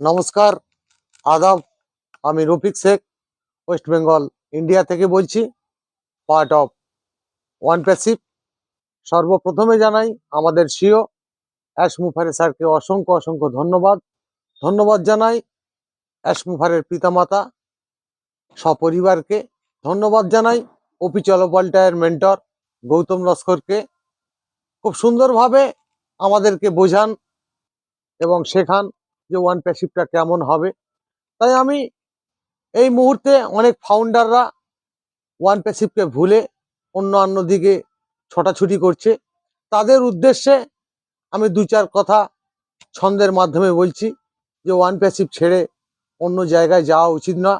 নমস্কার, আদাব। আমি রফিক শেখ, ওয়েস্ট বেঙ্গল, ইন্ডিয়া থেকে বলছি, পার্ট অফ ওয়ান প্যাসিভ। সর্বপ্রথমে জানাই আমাদের সিও অ্যাশ মুফারে স্যারকে অসংখ্য অসংখ্য ধন্যবাদ। ধন্যবাদ জানাই অ্যাশ মুফারের পিতামাতা সপরিবারকে। ধন্যবাদ জানাই ওপি চলপাল্টায়ের মেন্টর গৌতম লস্করকে। খুব সুন্দরভাবে আমাদেরকে বোঝান এবং শেখান যে ওয়ান প্যাসিভটা কেমন হবে। তাই আমি এই মুহূর্তে অনেক ফাউন্ডাররা ওয়ান প্যাসিভকে ভুলে অন্য দিকে ছোটাছুটি করছে। তাদের উদ্দেশ্যে আমি দু চার কথা ছন্দের মাধ্যমে বলছি যে ওয়ান প্যাসিভ ছেড়ে অন্য জায়গায় যাওয়া উচিত না।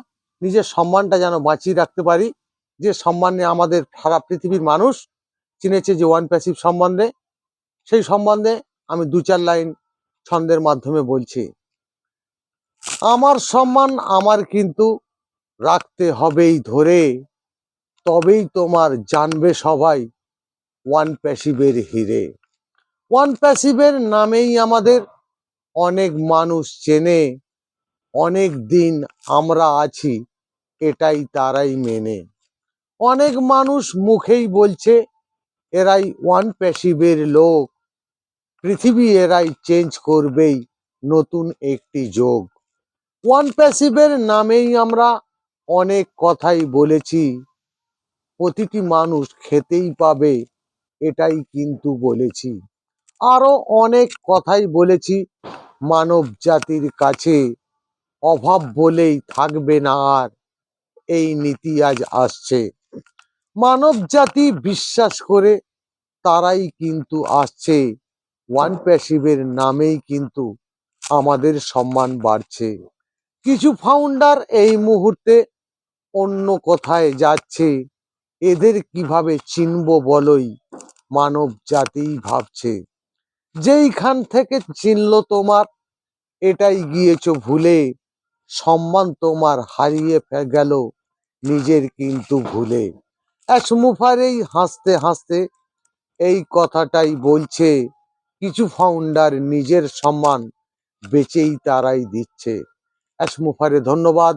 নিজের সম্মানটা যেন বাঁচিয়ে রাখতে পারি, যে সম্মানে আমাদের সারা পৃথিবীর মানুষ চিনেছে যে ওয়ান প্যাসিভ সম্বন্ধে। সেই সম্বন্ধে আমি দু চার লাইন ছন্দের মাধ্যমে বলছি। আমার সম্মান আমার কিন্তু রাখতে হবেই ধরে, তবেই তোমার জানবে সবাই ওয়ান প্যাসিভের হিরে। ওয়ান প্যাসিভের নামেই আমাদের অনেক মানুষ চেনে, অনেক দিন আমরা আছি এটাই তারাই মেনে। অনেক মানুষ মুখেই বলছে এরাই ওয়ান প্যাসিভের লোক, পৃথিবী এরাই চেঞ্জ করবেই নতুন একটি যোগ। ওয়ান প্যাসিভের নামেই আমরা অনেক কথাই বলেছি, প্রতিটি মানুষ খেতেই পাবে এটাই কিন্তু বলেছি। আরো অনেক কথাই বলেছি মানব জাতির কাছে, অভাব বলেই থাকবে না আর, এই নীতি আজ আসছে। মানব জাতি বিশ্বাস করে তারাই কিন্তু আসছে, ওয়ান প্যাসিভের নামেই কিন্তু আমাদের সম্মান বাড়ছে। কিছু ফাউন্ডার এই মুহূর্তে অন্য কোথায় যাচ্ছে, এদের কিভাবে চিনব বলই মানব জাতি ভাবছে। যেইখান থেকে চিনল তোমার এটাই গিয়েছ ভুলে, সম্মান তোমার হারিয়ে গেল নিজের কিন্তু ভুলে। অ্যাশ মুফারেই হাসতে হাসতে এই কথাটাই বলছে, কিছু ফাউন্ডার নিজের সম্মান বেচেই তারাই দিচ্ছে। অ্যাশ মুফারে ধন্যবাদ।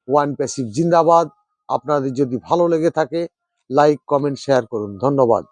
ওয়ান প্যাসিভ জিন্দাবাদ। আপনাদের যদি ভালো লেগে থাকে লাইক কমেন্ট শেয়ার করুন। ধন্যবাদ।